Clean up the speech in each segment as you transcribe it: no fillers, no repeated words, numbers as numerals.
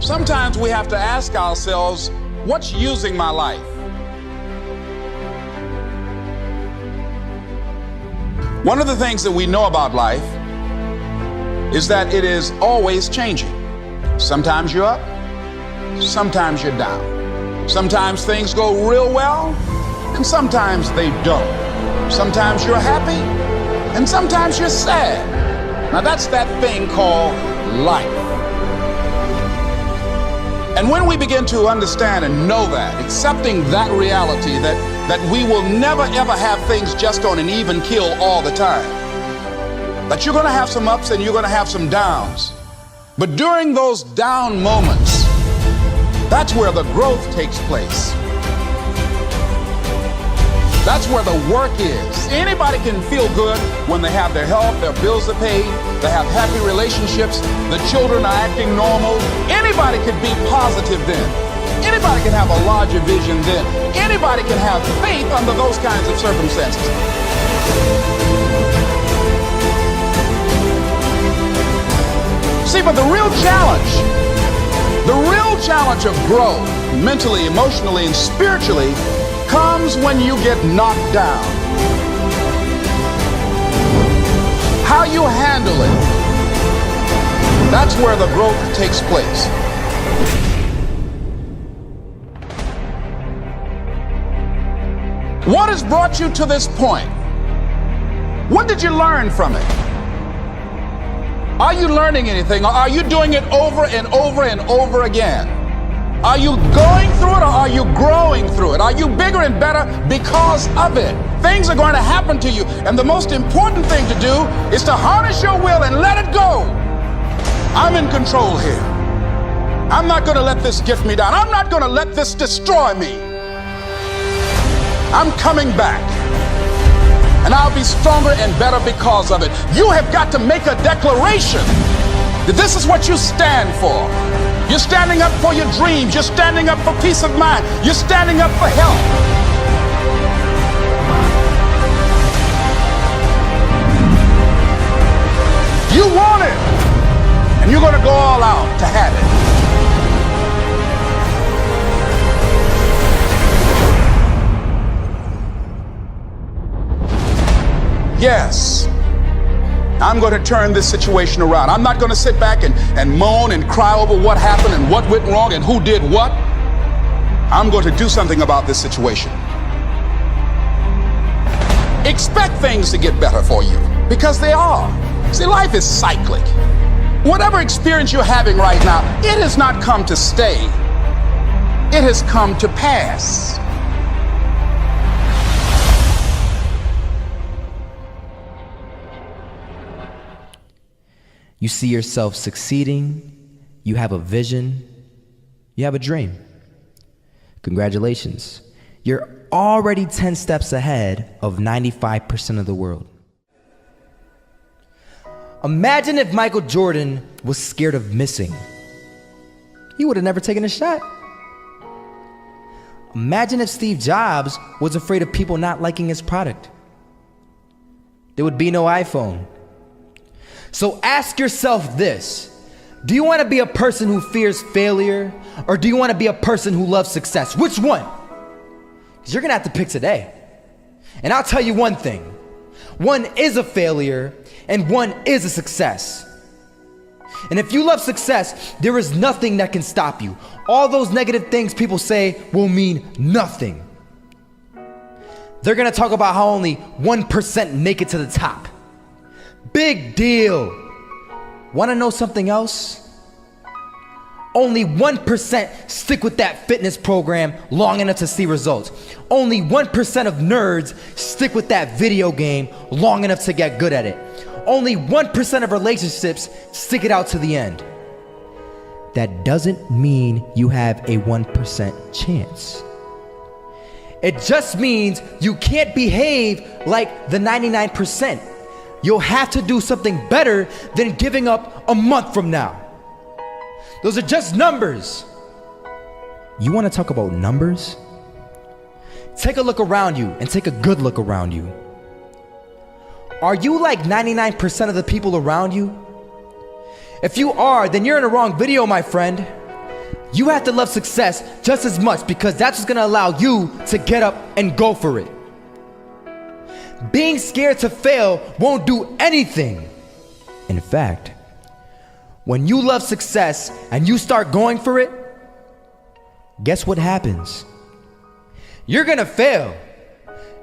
Sometimes we have to ask ourselves, what's using my life? One of the things that we know about life is that it is always changing. Sometimes you're up, sometimes you're down. Sometimes things go real well, and sometimes they don't. Sometimes you're happy, and sometimes you're sad. Now that's that thing called life. And when we begin to understand and know that, accepting that reality that we will never ever have things just on an even keel all the time, that you're going to have some ups and you're going to have some downs. But during those down moments, that's where the growth takes place. That's where the work is. Anybody can feel good when they have their health, their bills are paid, they have happy relationships, the children are acting normal. Anybody can be positive then. Anybody can have a larger vision then. Anybody can have faith under those kinds of circumstances. See, but the real challenge of growth, mentally, emotionally, and spiritually, comes when you get knocked down. How you handle it, that's where the growth takes place. What has brought you to this point? What did you learn from it? Are you learning anything, or are you doing it over and over and over again? Are you going through it, or are you growing through it? Are you bigger and better because of it? Things are going to happen to you, and the most important thing to do is to harness your will and let it go. I'm in control here. I'm not going to let this get me down. I'm not going to let this destroy me. I'm coming back, and I'll be stronger and better because of it. You have got to make a declaration that this is what you stand for. You're standing up for your dreams. You're standing up for peace of mind. You're standing up for health. You want it, and you're going to go all out to have it. Yes, I'm going to turn this situation around. I'm not going to sit back and moan and cry over what happened and what went wrong and who did what. I'm going to do something about this situation. Expect things to get better for you, because they are. See, life is cyclic. Whatever experience you're having right now, it has not come to stay. It has come to pass. You see yourself succeeding, you have a vision, you have a dream. Congratulations. You're already 10 steps ahead of 95% of the world. Imagine if Michael Jordan was scared of missing. He would have never taken a shot. Imagine if Steve Jobs was afraid of people not liking his product. There would be no iPhone. So ask yourself this: do you want to be a person who fears failure, or do you want to be a person who loves success? Which one? Because you're going to have to pick today. And I'll tell you one thing: one is a failure and one is a success. And if you love success, there is nothing that can stop you. All those negative things people say will mean nothing. They're going to talk about how only 1% make it to the top. Big deal. Want to know something else? Only 1% stick with that fitness program long enough to see results. Only 1% of nerds stick with that video game long enough to get good at it. Only 1% of relationships stick it out to the end. That doesn't mean you have a 1% chance. It just means you can't behave like the 99%. You'll have to do something better than giving up a month from now. Those are just numbers. You want to talk about numbers? Take a look around you, and take a good look around you. Are you like 99% of the people around you? If you are, then you're in the wrong video, my friend. You have to love success just as much because that's what's gonna allow you to get up and go for it. Being scared to fail won't do anything. In fact, when you love success and you start going for it, guess what happens? You're gonna fail.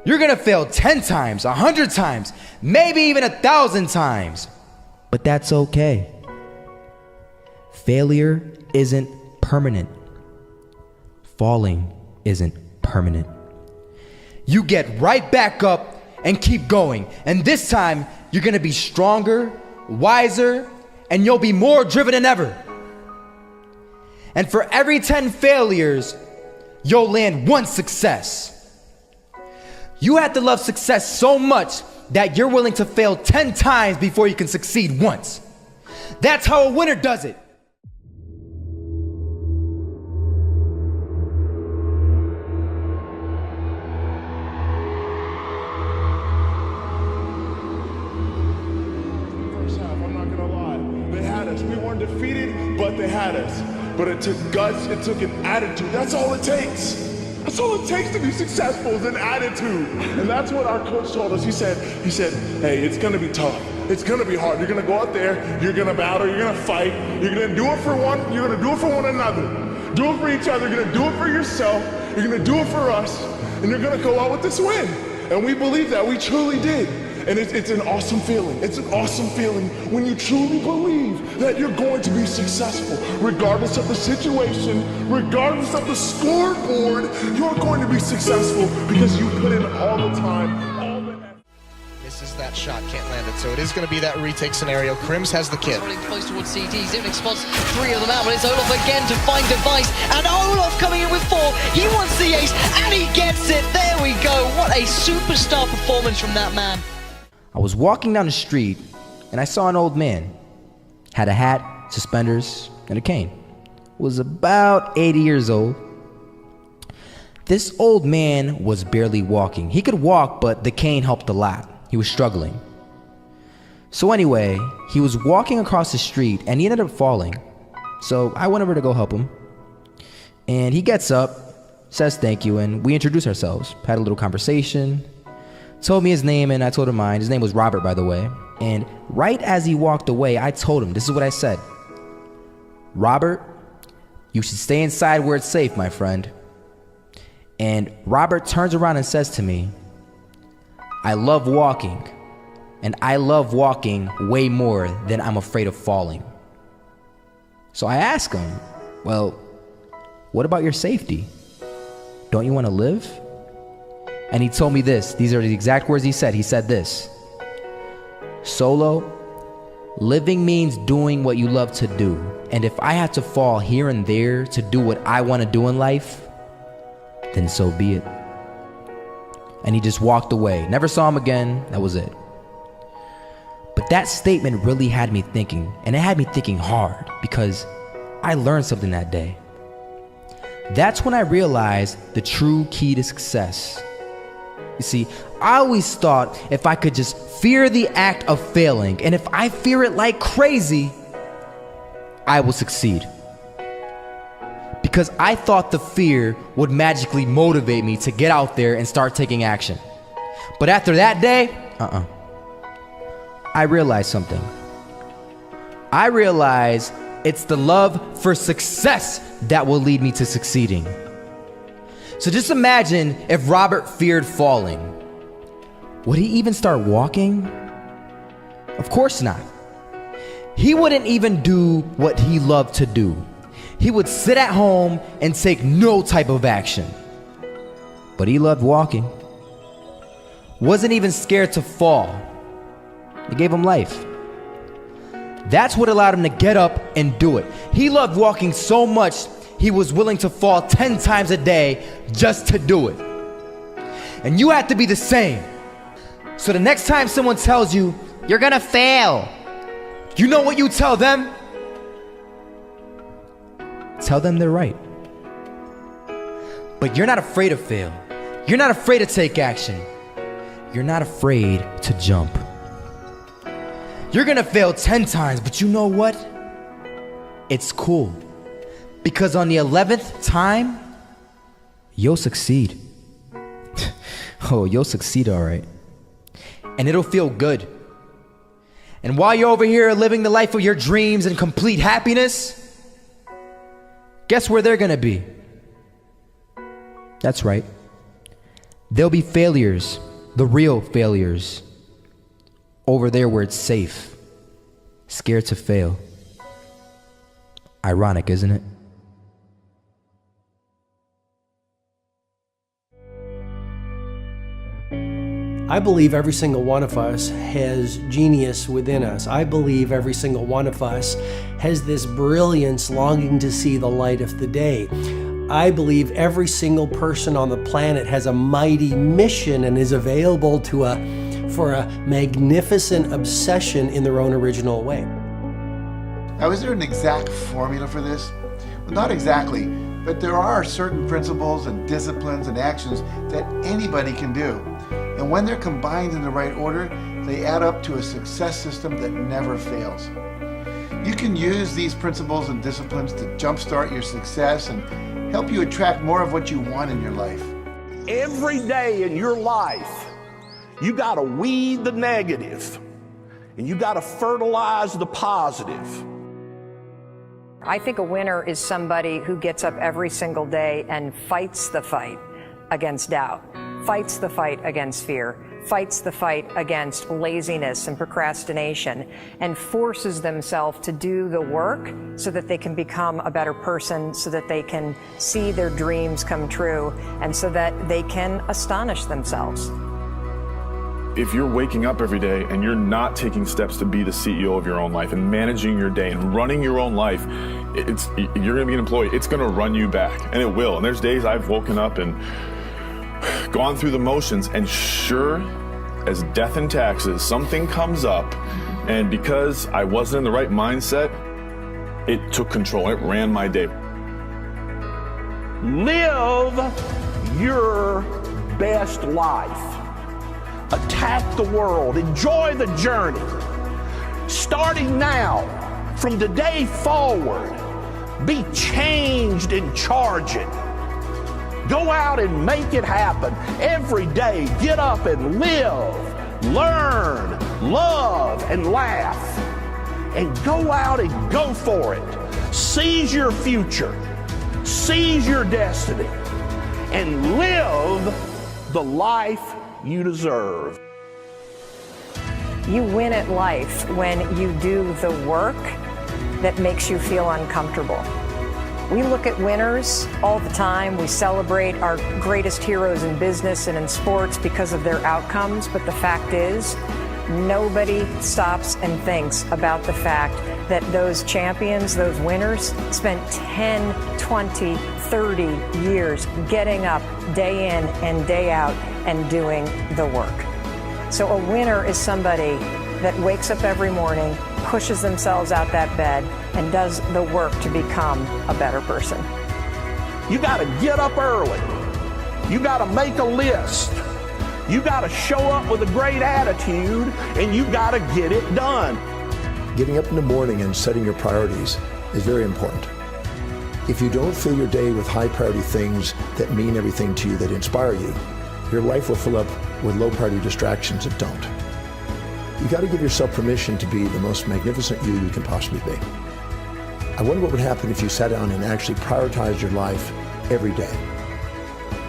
You're gonna fail 10 times, 100 times, maybe even 1,000 times. But that's okay. Failure isn't permanent. Falling isn't permanent. You get right back up and keep going. And this time, you're gonna be stronger, wiser, and you'll be more driven than ever. And for every 10 failures, you'll land one success. You have to love success so much that you're willing to fail 10 times before you can succeed once. That's how a winner does it. We weren't defeated, but they had us. But it took guts, it took an attitude. That's all it takes. That's all it takes to be successful is an attitude. And that's what our coach told us. He said, hey, it's gonna be tough. It's gonna be hard. You're gonna go out there, you're gonna battle, you're gonna fight, you're gonna do it for one, you're gonna do it for one another. Do it for each other, you're gonna do it for yourself, you're gonna do it for us, and you're gonna go out with this win. And we believe that, we truly did. And it's an awesome feeling. It's an awesome feeling when you truly believe that you're going to be successful. Regardless of the situation, regardless of the scoreboard, you're going to be successful because you put in all the time, all the effort. Misses that shot, can't land it. So it is going to be that retake scenario. Krims has the kid. Running close towards CT. Zivnik spots 3 of them out, but it's Olof again to find Device. And Olof coming in with 4. He wants the ace, and he gets it. There we go. What a superstar performance from that man. I was walking down the street and I saw an old man. Had a hat, suspenders, and a cane. Was about 80 years old. This old man was barely walking. He could walk, but the cane helped a lot. He was struggling. So anyway, he was walking across the street and he ended up falling. So I went over to go help him. And he gets up, says thank you, and we introduced ourselves. Had a little conversation. Told me his name and I told him mine. His name was Robert, by the way. And right as he walked away, I told him, this is what I said. Robert, you should stay inside where it's safe, my friend. And Robert turns around and says to me, I love walking. And I love walking way more than I'm afraid of falling. So I asked him, well, what about your safety? Don't you want to live? And he told me this. These are the exact words he said. He said this. Solo, living means doing what you love to do. And if I have to fall here and there to do what I want to do in life, then so be it. And he just walked away. Never saw him again. That was it. But that statement really had me thinking. And it had me thinking hard because I learned something that day. That's when I realized the true key to success. You see, I always thought if I could just fear the act of failing, and if I fear it like crazy, I will succeed. Because I thought the fear would magically motivate me to get out there and start taking action. But after that day, I realized something. I realized it's the love for success that will lead me to succeeding. So just imagine if Robert feared falling. Would he even start walking? Of course not. He wouldn't even do what he loved to do. He would sit at home and take no type of action. But he loved walking. Wasn't even scared to fall. It gave him life. That's what allowed him to get up and do it. He loved walking so much he was willing to fall 10 times a day just to do it. And you have to be the same. So the next time someone tells you, you're gonna fail, you know what you tell them? Tell them they're right. But you're not afraid to fail. You're not afraid to take action. You're not afraid to jump. You're gonna fail 10 times, but you know what? It's cool. Because on the 11th time, you'll succeed. Oh, you'll succeed, all right. And it'll feel good. And while you're over here living the life of your dreams and complete happiness, guess where they're gonna be? That's right. They'll be failures, the real failures, over there where it's safe, scared to fail. Ironic, isn't it? I believe every single one of us has genius within us. I believe every single one of us has this brilliance longing to see the light of the day. I believe every single person on the planet has a mighty mission and is available for a magnificent obsession in their own original way. Now, is there an exact formula for this? Well, not exactly, but there are certain principles and disciplines and actions that anybody can do. And when they're combined in the right order, they add up to a success system that never fails. You can use these principles and disciplines to jumpstart your success and help you attract more of what you want in your life. Every day in your life, you got to weed the negative and you got to fertilize the positive. I think a winner is somebody who gets up every single day and fights the fight against doubt, fights the fight against fear, fights the fight against laziness and procrastination, and forces themselves to do the work so that they can become a better person, so that they can see their dreams come true, and so that they can astonish themselves. If you're waking up every day and you're not taking steps to be the CEO of your own life and managing your day and running your own life, you're gonna be an employee. It's gonna run you back, and it will. And there's days I've woken up and gone through the motions, and sure as death and taxes, something comes up, and because I wasn't in the right mindset, it took control. It ran my day. Live your best life. Attack the world. Enjoy the journey. Starting now, from today forward, be changed and charging. Go out and make it happen. Every day, get up and live, learn, love, and laugh. And go out and go for it. Seize your future. Seize your destiny. And live the life you deserve. You win at life when you do the work that makes you feel uncomfortable. We look at winners all the time. We celebrate our greatest heroes in business and in sports because of their outcomes, but the fact is, nobody stops and thinks about the fact that those champions, those winners, spent 10, 20, 30 years getting up day in and day out and doing the work. So a winner is somebody that wakes up every morning, pushes themselves out that bed, and does the work to become a better person. You got to get up early. You got to make a list. You got to show up with a great attitude, and you got to get it done. Getting up in the morning and setting your priorities is very important. If you don't fill your day with high priority things that mean everything to you, that inspire you, your life will fill up with low priority distractions that don't. You got to give yourself permission to be the most magnificent you can possibly be. I wonder what would happen if you sat down and actually prioritized your life every day,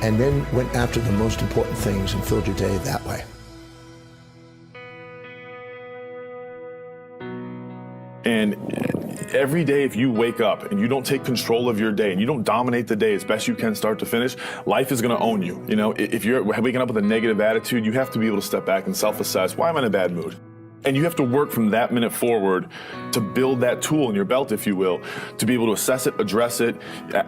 and then went after the most important things and filled your day that way. And every day, if you wake up and you don't take control of your day and you don't dominate the day as best you can start to finish, life is going to own you. You know, if you're waking up with a negative attitude, you have to be able to step back and self-assess. Why am I in a bad mood? And you have to work from that minute forward to build that tool in your belt, if you will, to be able to assess it, address it,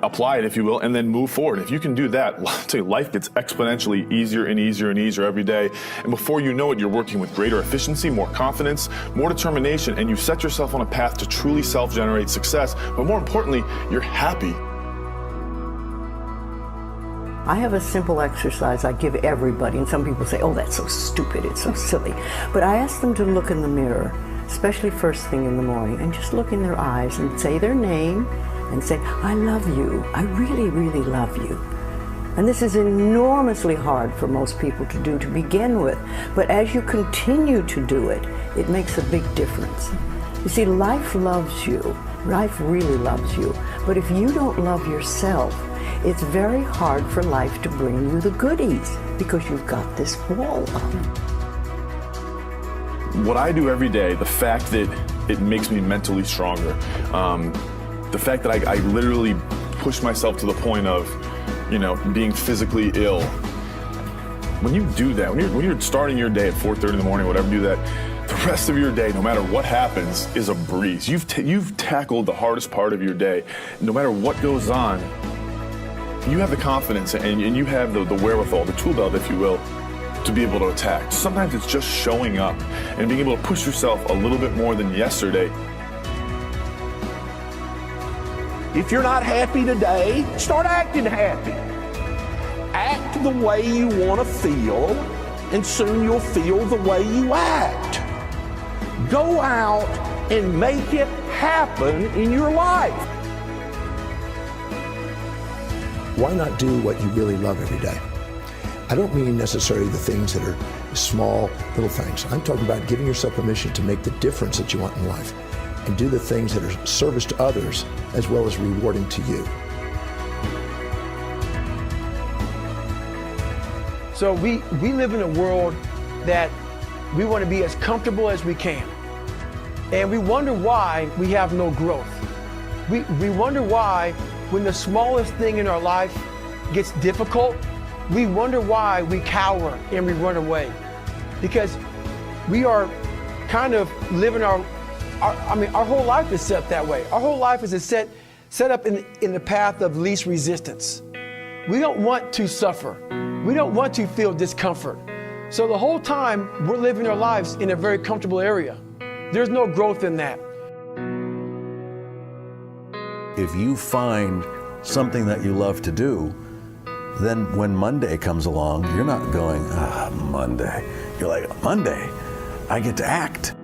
apply it, if you will, and then move forward. If you can do that, I'll tell you, life gets exponentially easier and easier and easier every day. And before you know it, you're working with greater efficiency, more confidence, more determination, and you set yourself on a path to truly self-generate success. But more importantly, you're happy. I have a simple exercise I give everybody, and some people say, oh, that's so stupid, it's so silly. But I ask them to look in the mirror especially first thing in the morning, and just look in their eyes and say their name and say, I love you. I really, really love you. And this is enormously hard for most people to do to begin with. But as you continue to do it, it makes a big difference. You see, life loves you. Life really loves you. But if you don't love yourself, it's very hard for life to bring you the goodies because you've got this wall up. What I do every day, the fact that it makes me mentally stronger, the fact that I literally push myself to the point of, being physically ill. When you do that, when you're starting your day at 4:30 in the morning, whatever, do that, the rest of your day, no matter what happens, is a breeze. You've tackled the hardest part of your day. No matter what goes on, you have the confidence and you have the wherewithal, the tool belt, if you will, to be able to attack. Sometimes it's just showing up and being able to push yourself a little bit more than yesterday. If you're not happy today, start acting happy. Act the way you want to feel, and soon you'll feel the way you act. Go out and make it happen in your life. Why not do what you really love every day? I don't mean necessarily the things that are small, little things. I'm talking about giving yourself permission to make the difference that you want in life and do the things that are service to others as well as rewarding to you. So we live in a world that we want to be as comfortable as we can. And we wonder why we have no growth. We wonder why when the smallest thing in our life gets difficult, we wonder why we cower and we run away. Because we are kind of living our whole life is set that way. Our whole life is set up in the path of least resistance. We don't want to suffer. We don't want to feel discomfort. So the whole time we're living our lives in a very comfortable area. There's no growth in that. If you find something that you love to do, then when Monday comes along, you're not going, Monday. You're like, Monday, I get to act.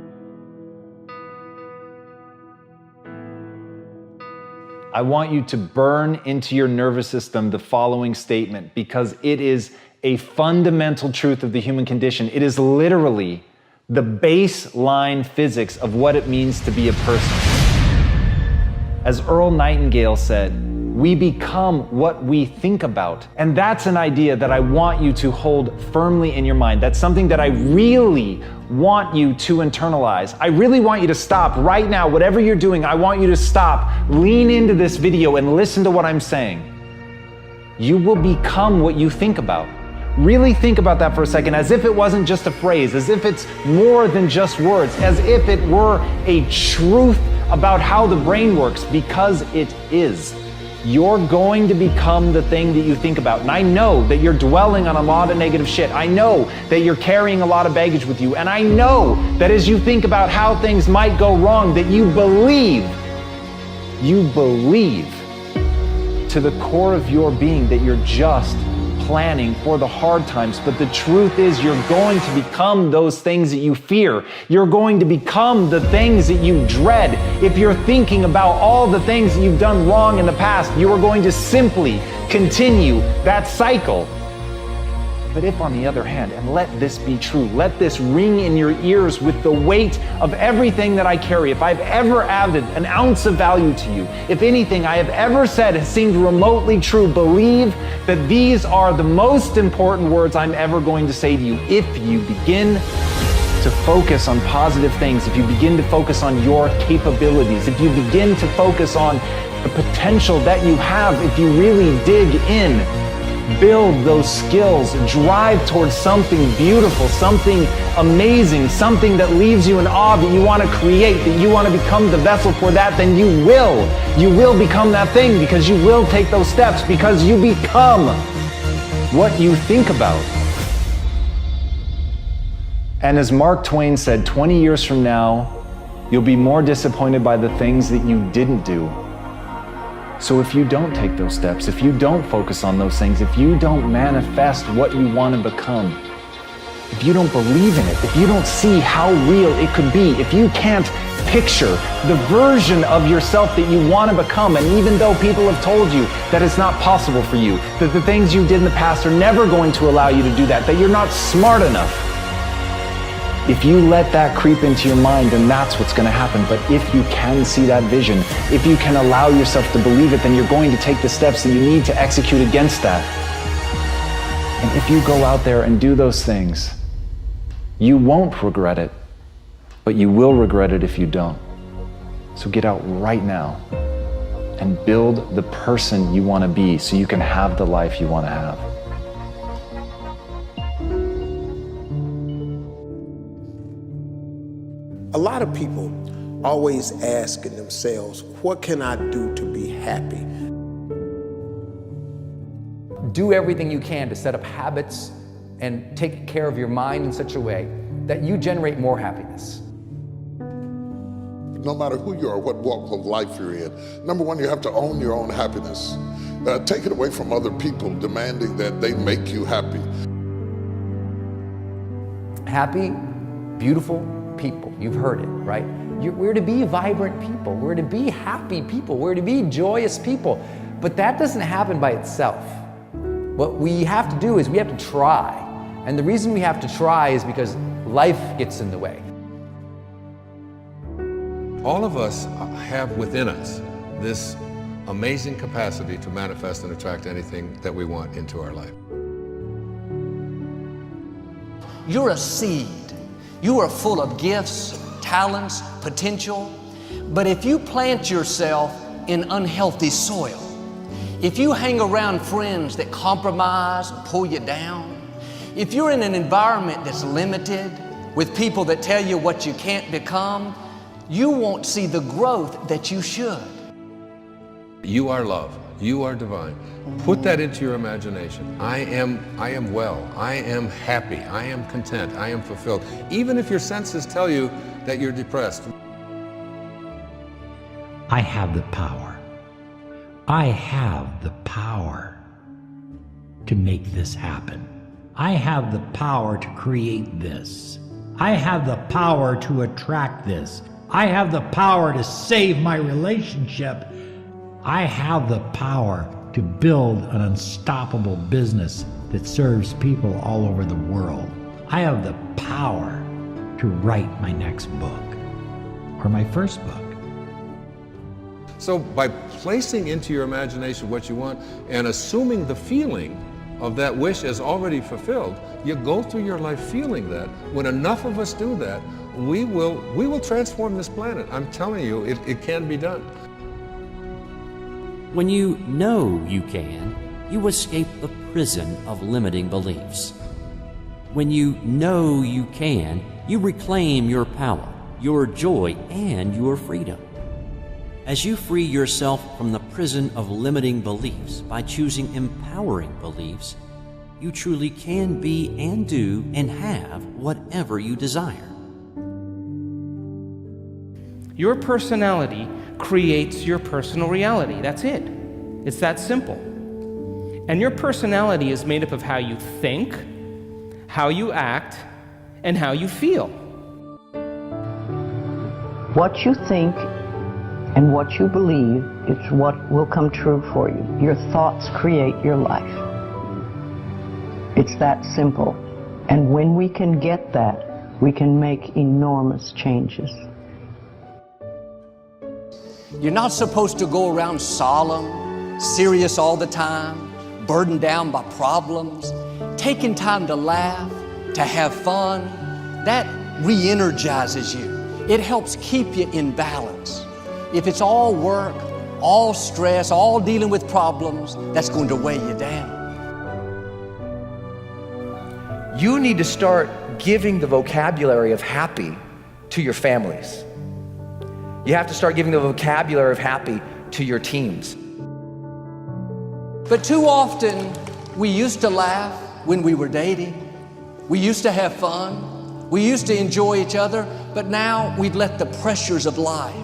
I want you to burn into your nervous system the following statement because it is a fundamental truth of the human condition. It is literally the baseline physics of what it means to be a person. As Earl Nightingale said, we become what we think about. And that's an idea that I want you to hold firmly in your mind. That's something that I really want you to internalize. I really want you to stop right now, whatever you're doing, I want you to stop, lean into this video and listen to what I'm saying. You will become what you think about. Really think about that for a second, as if it wasn't just a phrase, as if it's more than just words, as if it were a truth about how the brain works, because it is. You're going to become the thing that you think about. And I know that you're dwelling on a lot of negative shit. I know that you're carrying a lot of baggage with you. And I know that as you think about how things might go wrong, that you believe to the core of your being that you're just planning for the hard times. But the truth is, you're going to become those things that you fear. You're going to become the things that you dread. If you're thinking about all the things that you've done wrong in the past, you are going to simply continue that cycle. But if, on the other hand, and let this be true, let this ring in your ears with the weight of everything that I carry, if I've ever added an ounce of value to you, if anything I have ever said has seemed remotely true, believe that these are the most important words I'm ever going to say to you. If you begin to focus on positive things, if you begin to focus on your capabilities, if you begin to focus on the potential that you have, if you really dig in, build those skills, drive towards something beautiful, something amazing, something that leaves you in awe, that you want to create, that you want to become the vessel for that, then you will become that thing, because you will take those steps, because you become what you think about. And as Mark Twain said, 20 years from now, you'll be more disappointed by the things that you didn't do. So if you don't take those steps, if you don't focus on those things, if you don't manifest what you want to become, if you don't believe in it, if you don't see how real it could be, if you can't picture the version of yourself that you want to become, and even though people have told you that it's not possible for you, that the things you did in the past are never going to allow you to do that, that you're not smart enough, if you let that creep into your mind, then that's what's going to happen. But if you can see that vision, if you can allow yourself to believe it, then you're going to take the steps that you need to execute against that. And if you go out there and do those things, you won't regret it, but you will regret it if you don't. So get out right now and build the person you want to be so you can have the life you want to have. A lot of people always asking themselves, what can I do to be happy? Do everything you can to set up habits and take care of your mind in such a way that you generate more happiness. No matter who you are, what walk of life you're in, number one, you have to own your own happiness. Take it away from other people demanding that they make you happy. Happy, beautiful people. You've heard it, right? We're to be vibrant people. We're to be happy people. We're to be joyous people. But that doesn't happen by itself. What we have to do is we have to try. And the reason we have to try is because life gets in the way. All of us have within us this amazing capacity to manifest and attract anything that we want into our life. You're a seed. You are full of gifts, talents, potential. But if you plant yourself in unhealthy soil, if you hang around friends that compromise and pull you down, if you're in an environment that's limited with people that tell you what you can't become, you won't see the growth that you should. You are love. You are divine. Put that into your imagination. I am well. I am happy. I am content. I am fulfilled. Even if your senses tell you that you're depressed. I have the power. I have the power to make this happen. I have the power to create this. I have the power to attract this. I have the power to save my relationship. I have the power to build an unstoppable business that serves people all over the world. I have the power to write my next book or my first book. So by placing into your imagination what you want and assuming the feeling of that wish as already fulfilled, you go through your life feeling that. When enough of us do that, we will transform this planet. I'm telling you, it can be done. When you know you can, you escape the prison of limiting beliefs. When you know you can, you reclaim your power, your joy, and your freedom. As you free yourself from the prison of limiting beliefs by choosing empowering beliefs, you truly can be and do and have whatever you desire. Your personality creates your personal reality. That's it. It's that simple. And your personality is made up of how you think, how you act, and how you feel. What you think and what you believe is what will come true for you. Your thoughts create your life. It's that simple. And when we can get that, we can make enormous changes. You're not supposed to go around solemn, serious all the time, burdened down by problems. Taking time to laugh, to have fun, that re-energizes you. It helps keep you in balance. If it's all work, all stress, all dealing with problems, that's going to weigh you down. You need to start giving the vocabulary of happy to your families. You have to start giving the vocabulary of happy to your teams. But too often, we used to laugh when we were dating. We used to have fun. We used to enjoy each other. But now we've let the pressures of life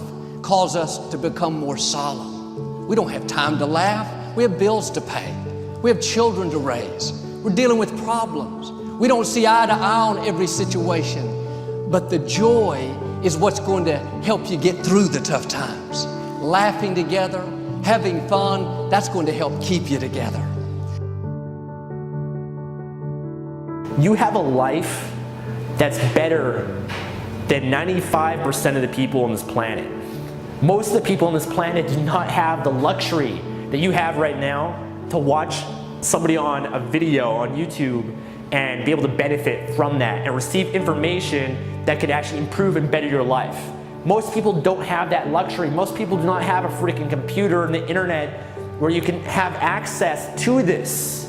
cause us to become more solemn. We don't have time to laugh. We have bills to pay. We have children to raise. We're dealing with problems. We don't see eye to eye on every situation, but the joy is what's going to help you get through the tough times. Laughing together, having fun, that's going to help keep you together. You have a life that's better than 95% of the people on this planet. Most of the people on this planet do not have the luxury that you have right now to watch somebody on a video on YouTube and be able to benefit from that and receive information that could actually improve and better your life. Most people don't have that luxury. Most people do not have a freaking computer and the internet where you can have access to this.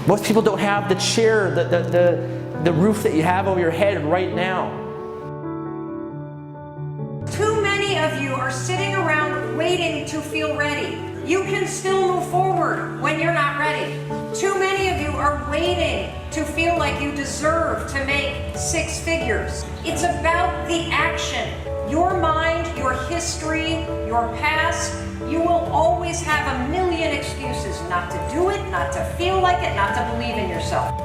Most people don't have the chair, the roof that you have over your head right now. Too many of you are sitting around waiting to feel ready. You can still move forward when you're not ready. Too many of you are waiting to feel like you deserve to make 6 figures. It's about the action. Your mind, your history, your past, you will always have a million excuses not to do it, not to feel like it, not to believe in yourself.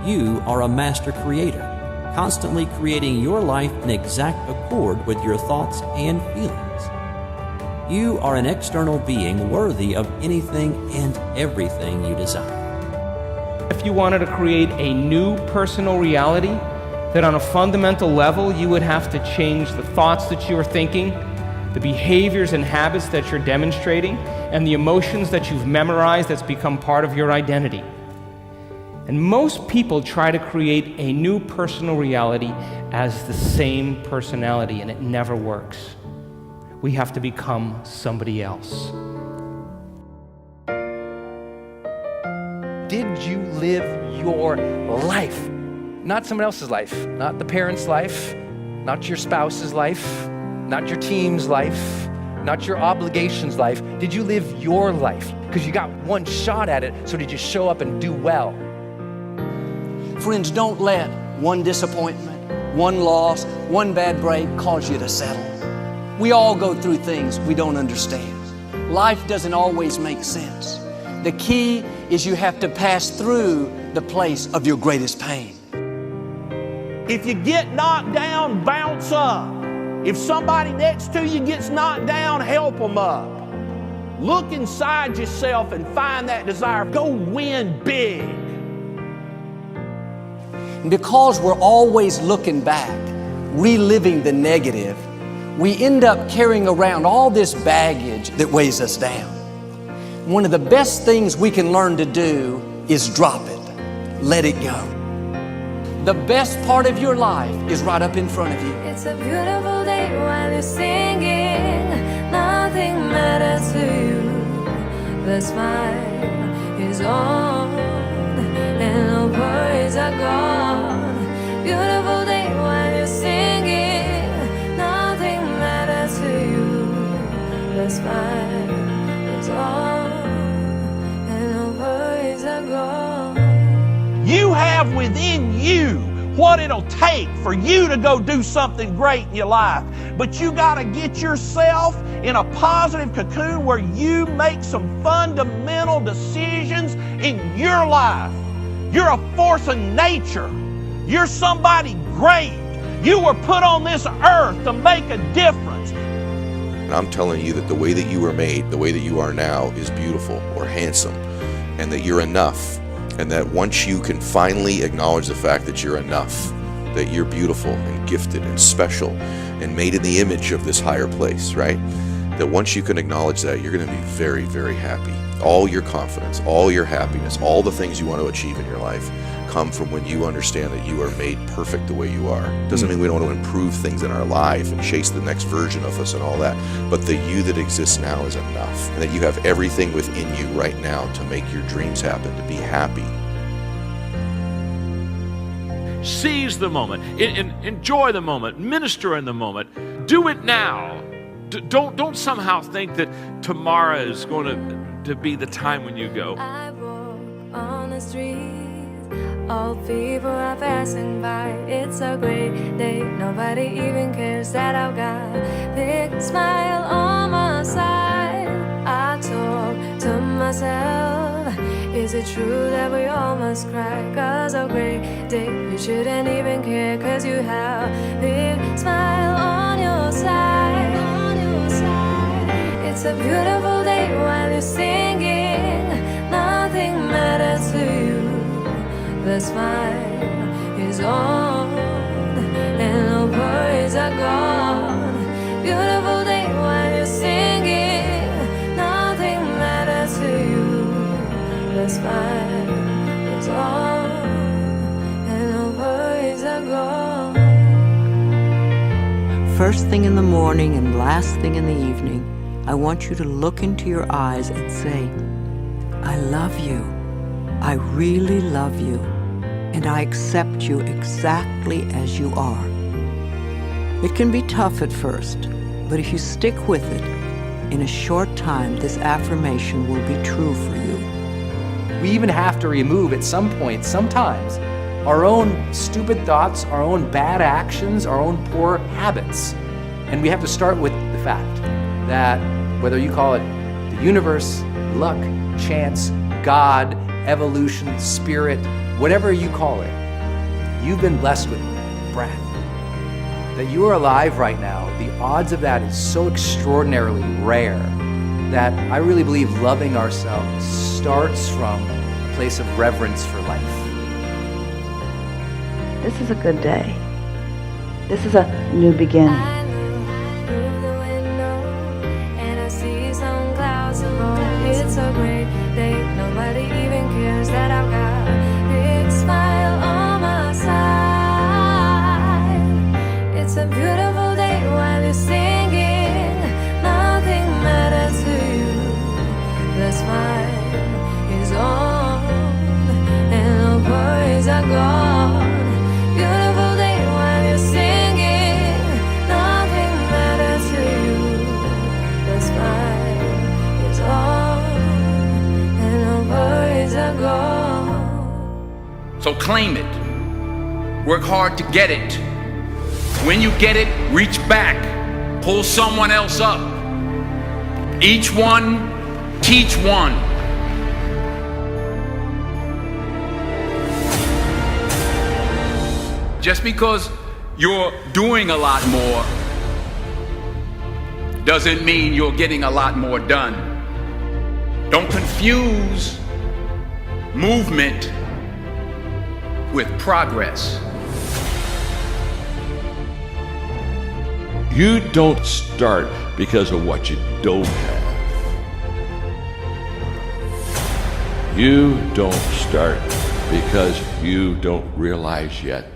You are a master creator, constantly creating your life in exact accord with your thoughts and feelings. You are an external being worthy of anything and everything you desire. If you wanted to create a new personal reality, that on a fundamental level you would have to change the thoughts that you are thinking, the behaviors and habits that you're demonstrating, and the emotions that you've memorized that's become part of your identity. And most people try to create a new personal reality as the same personality, and it never works. We have to become somebody else. Did you live your life? Not someone else's life, not the parent's life, not your spouse's life, not your team's life, not your obligation's life. Did you live your life? Because you got one shot at it, so did you show up and do well? Friends, don't let one disappointment, one loss, one bad break cause you to settle. We all go through things we don't understand. Life doesn't always make sense. The key is you have to pass through the place of your greatest pain. If you get knocked down, bounce up. If somebody next to you gets knocked down, help them up. Look inside yourself and find that desire. Go win big. Because we're always looking back, reliving the negative, we end up carrying around all this baggage that weighs us down. One of the best things we can learn to do is drop it, let it go. The best part of your life is right up in front of you. It's a beautiful day while you're singing. Nothing matters to you. The smile is on and no worries are gone. Beautiful day while you're singing. Nothing matters to you. The smile is on and no worries are gone. You have within you what it'll take for you to go do something great in your life. But you got to get yourself in a positive cocoon where you make some fundamental decisions in your life. You're a force of nature. You're somebody great. You were put on this earth to make a difference. And I'm telling you that the way that you were made, the way that you are now, is beautiful or handsome, and that you're enough. And that once you can finally acknowledge the fact that you're enough, that you're beautiful and gifted and special and made in the image of this higher place, right? That once you can acknowledge that, you're going to be very, very happy. All your confidence, all your happiness, all the things you want to achieve in your life come from when you understand that you are made perfect the way you are. Doesn't mean we don't want to improve things in our life and chase the next version of us and all that, but the you that exists now is enough, and that you have everything within you right now to make your dreams happen, to be happy. Seize the moment, enjoy the moment, minister in the moment, do it now. Don't somehow think that tomorrow is going to be the time when you go. I walk on the street. All people are passing by. It's a great day. Nobody even cares that I've got a big smile on my side. I talk to myself. Is it it true that we all must cry? 'Cause a great day, you shouldn't even care, 'cause you have a big smile on your side. It's a beautiful day while you're singing. Nothing matters to you. The smile is on and no worries are gone. Beautiful day while you're singing. Nothing matters to you. The smile is on and no worries are gone. First thing in the morning and last thing in the evening, I want you to look into your eyes and say, I love you. I really love you. And I accept you exactly as you are. It can be tough at first, but if you stick with it, in a short time, this affirmation will be true for you. We even have to remove at some point, sometimes, our own stupid thoughts, our own bad actions, our own poor habits. And we have to start with the fact that whether you call it the universe, luck, chance, God, evolution, spirit, whatever you call it, you've been blessed with breath. That you are alive right now, the odds of that is so extraordinarily rare that I really believe loving ourselves starts from a place of reverence for life. This is a good day. This is a new beginning. It's a great day, nobody even cares that I've got a big smile on my side. It's a beautiful day while you're singing. Nothing matters to you. The smile is on and no worries are gone. Beautiful day while you're singing. Nothing matters to you. The smile is on. So claim it. Work hard to get it. When you get it, reach back. Pull someone else up. Each one, teach one. Just because you're doing a lot more doesn't mean you're getting a lot more done. Don't confuse movement with progress. You don't start because of what you don't have. You don't start because you don't realize yet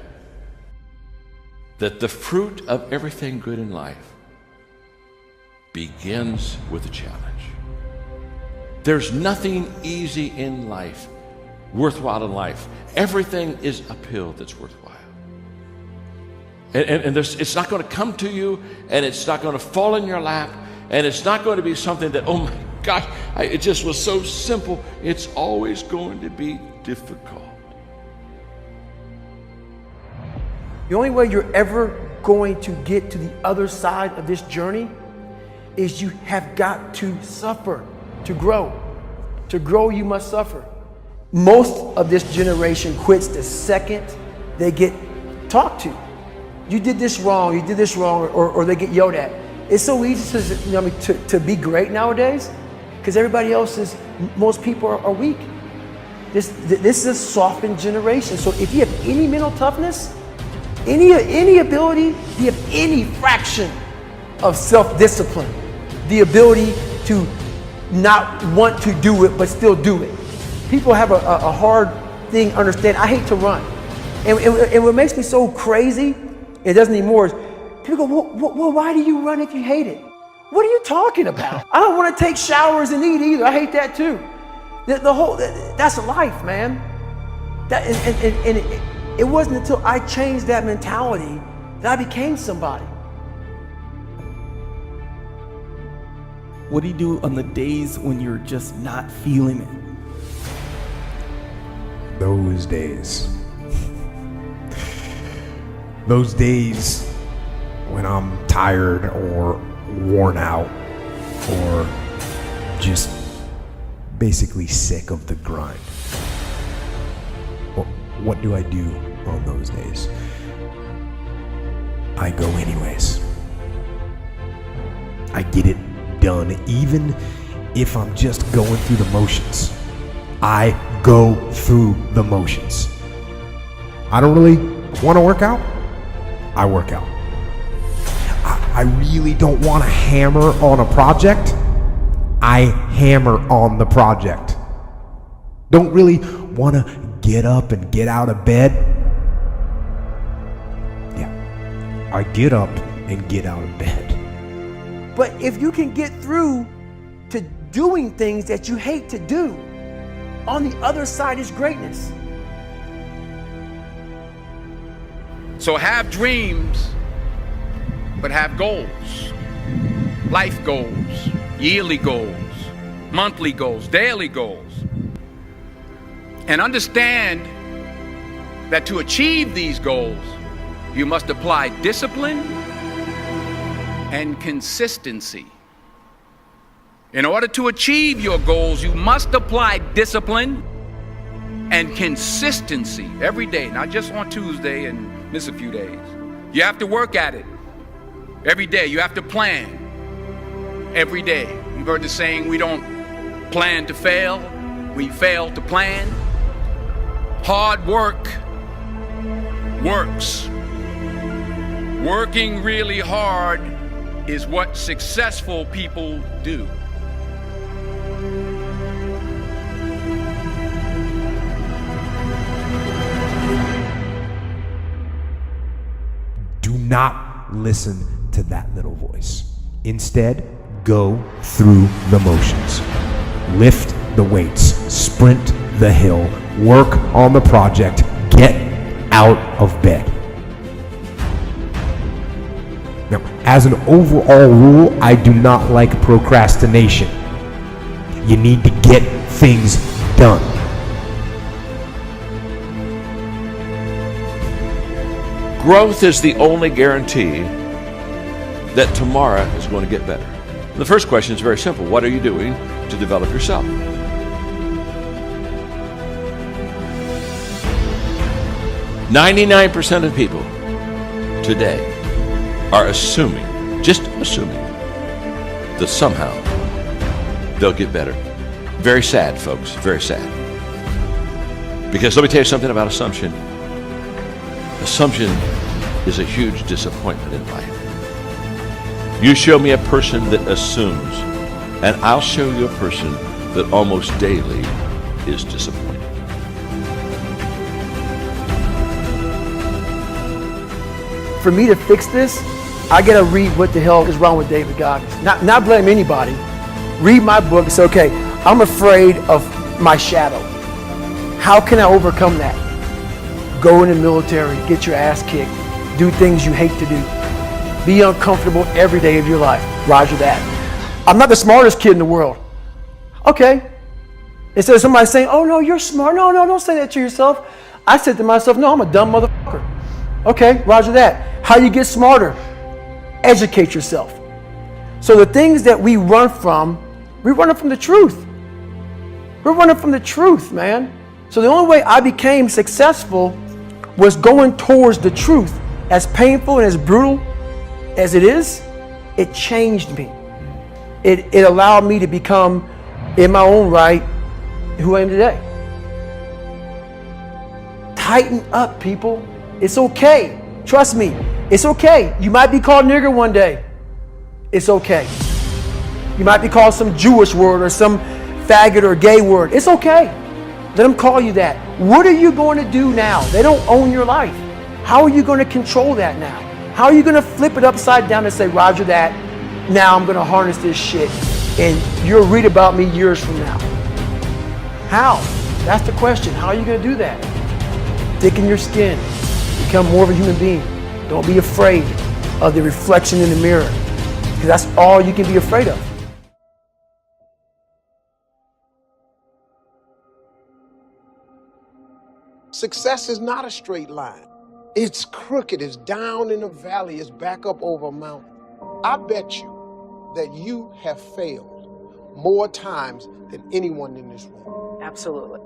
that the fruit of everything good in life begins with a challenge. There's nothing easy in life, worthwhile in life. Everything is uphill that's worthwhile. And it's not going to come to you, and it's not going to fall in your lap, and it's not going to be something that, oh my gosh, it just was so simple. It's always going to be difficult. The only way you're ever going to get to the other side of this journey is you have got to suffer to grow. To grow, you must suffer. Most of this generation quits the second they get talked to. You did this wrong, or they get yelled at. It's so easy to be great nowadays because everybody else most people are weak. This is a softened generation. So if you have any mental toughness, any ability, you have any fraction of self-discipline, the ability to not want to do it but still do it. People have a hard thing understand. I hate to run. And what makes me so crazy, it doesn't anymore, is people go, well, why do you run if you hate it? What are you talking about? I don't want to take showers and eat either. I hate that too. That's life, man. It wasn't until I changed that mentality that I became somebody. What do you do on the days when you're just not feeling it? Those days. Those days when I'm tired or worn out or just basically sick of the grind. what do I do on those days? I go anyways. I get it done, even if I'm just going through the motions. I go through the motions. I don't really want to work out. I work out. I really don't want to hammer on a project. I hammer on the project. Don't really want to get up and get out of bed. Yeah, I get up and get out of bed. But if you can get through to doing things that you hate to do, on the other side is greatness. So have dreams, but have goals. Life goals, yearly goals, monthly goals, daily goals. And understand that to achieve these goals, you must apply discipline and consistency. In order to achieve your goals, you must apply discipline and consistency every day, not just on Tuesday and miss a few days. You have to work at it every day. You have to plan every day. You've heard the saying, we don't plan to fail, we fail to plan. Hard work works. Working really hard is what successful people do. Do not listen to that little voice. Instead, go through the motions. Lift the weights, sprint the hill, work on the project, get out of bed. Now, as an overall rule, I do not like procrastination. You need to get things done. Growth is the only guarantee that tomorrow is going to get better. The first question is very simple. What are you doing to develop yourself? 99% of people today are just assuming that somehow they'll get better. Very sad, folks, very sad. Because let me tell you something about assumption. Assumption is a huge disappointment in life. You show me a person that assumes, and I'll show you a person that almost daily is disappointed. For me to fix this, I gotta read what the hell is wrong with David Goggins. Not blame anybody. Read my book and say, okay, I'm afraid of my shadow. How can I overcome that? Go in the military, get your ass kicked, do things you hate to do. Be uncomfortable every day of your life. Roger that. I'm not the smartest kid in the world. Okay. Instead of somebody saying, oh no, you're smart. No, don't say that to yourself. I said to myself, no, I'm a dumb motherfucker. Okay, roger that. How you get smarter? Educate yourself. So the things that we run from the truth. We're running from the truth, man. So the only way I became successful was going towards the truth. As painful and as brutal as it is, it changed me. It allowed me to become, in my own right, who I am today. Tighten up, people. It's okay. Trust me. It's okay. You might be called nigger one day. It's okay. You might be called some Jewish word or some faggot or gay word. It's okay. Let them call you that. What are you going to do now? They don't own your life. How are you going to control that now? How are you going to flip it upside down and say, roger that, now I'm going to harness this shit and you'll read about me years from now? How? That's the question. How are you going to do that? Thicken your skin. Become more of a human being. Don't be afraid of the reflection in the mirror, because that's all you can be afraid of. Success is not a straight line. It's crooked, it's down in a valley, it's back up over a mountain. I bet you that you have failed more times than anyone in this room. Absolutely.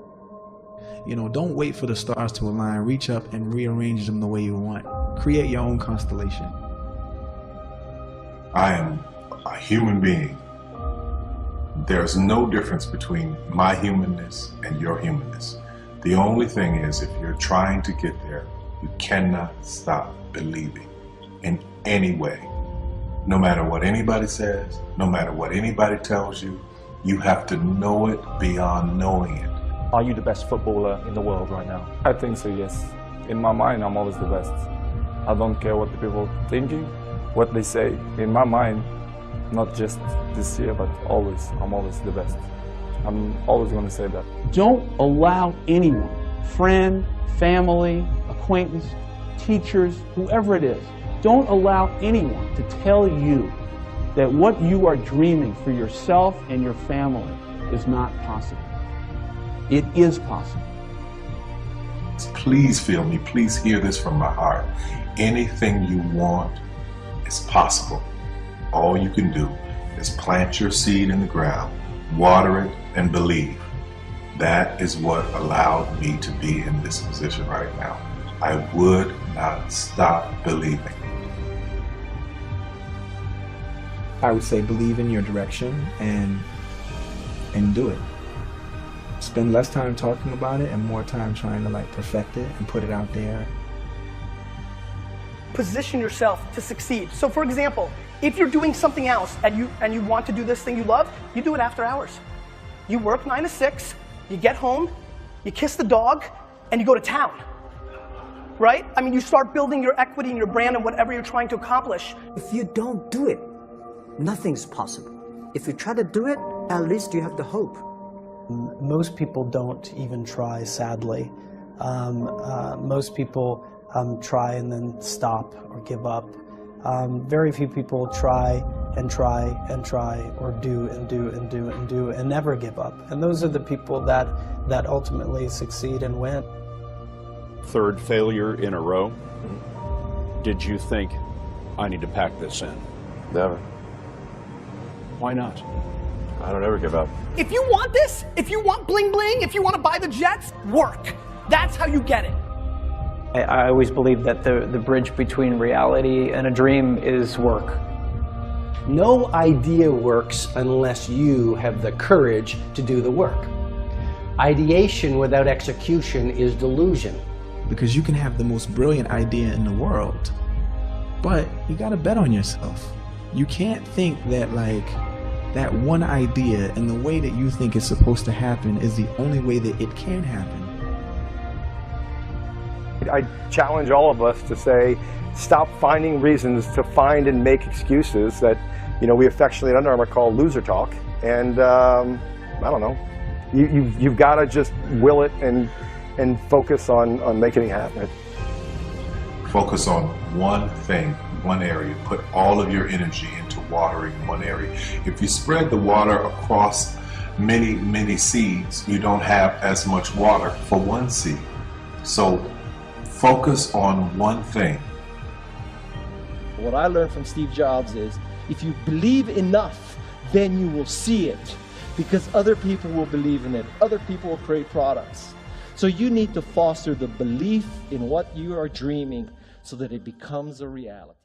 You know, don't wait for the stars to align. Reach up and rearrange them the way you want. Create your own constellation. I am a human being. There's no difference between my humanness and your humanness. The only thing is, if you're trying to get there, you cannot stop believing in any way. No matter what anybody says, no matter what anybody tells you, you have to know it beyond knowing it. Are you the best footballer in the world right now? I think so, yes. In my mind, I'm always the best. I don't care what the people are thinking, what they say. In my mind, not just this year, but always, I'm always the best. I'm always going to say that. Don't allow anyone, friend, family, acquaintance, teachers, whoever it is, don't allow anyone to tell you that what you are dreaming for yourself and your family is not possible. It is possible. Please feel me, please hear this from my heart. Anything you want is possible. All you can do is plant your seed in the ground, water it, and believe. That is what allowed me to be in this position right now. I would not stop believing. I would say believe in your direction and do it. Spend less time talking about it and more time trying to like perfect it and put it out there. Position yourself to succeed. So for example, if you're doing something else and you want to do this thing you love, you do it after hours. You work 9 to 6, you get home, you kiss the dog, and you go to town. Right? I mean, you start building your equity and your brand and whatever you're trying to accomplish. If you don't do it, nothing's possible. If you try to do it, at least you have the hope. Most people don't even try, sadly. Most people try and then stop or give up. Very few people try and try and try, or do and do and do and do and never give up. And those are the people that ultimately succeed and win. Third failure in a row. Did you think, I need to pack this in? Never. Why not? I don't ever give up. If you want this, if you want bling bling, if you want to buy the jets, work. That's how you get it. I always believe that the bridge between reality and a dream is work. No idea works unless you have the courage to do the work. Ideation without execution is delusion. Because you can have the most brilliant idea in the world, but you gotta bet on yourself. You can't think that like that one idea and the way that you think it's supposed to happen is the only way that it can happen. I challenge all of us to say, stop finding reasons to find and make excuses that, you know, we affectionately at Under Armour call loser talk. And I don't know, you've got to just will it and focus on making it happen. Focus on one thing, one area. Put all of your energy into watering one area. If you spread the water across many, many seeds, you don't have as much water for one seed. So focus on one thing. What I learned from Steve Jobs is, if you believe enough, then you will see it. Because other people will believe in it. Other people will create products. So you need to foster the belief in what you are dreaming so that it becomes a reality.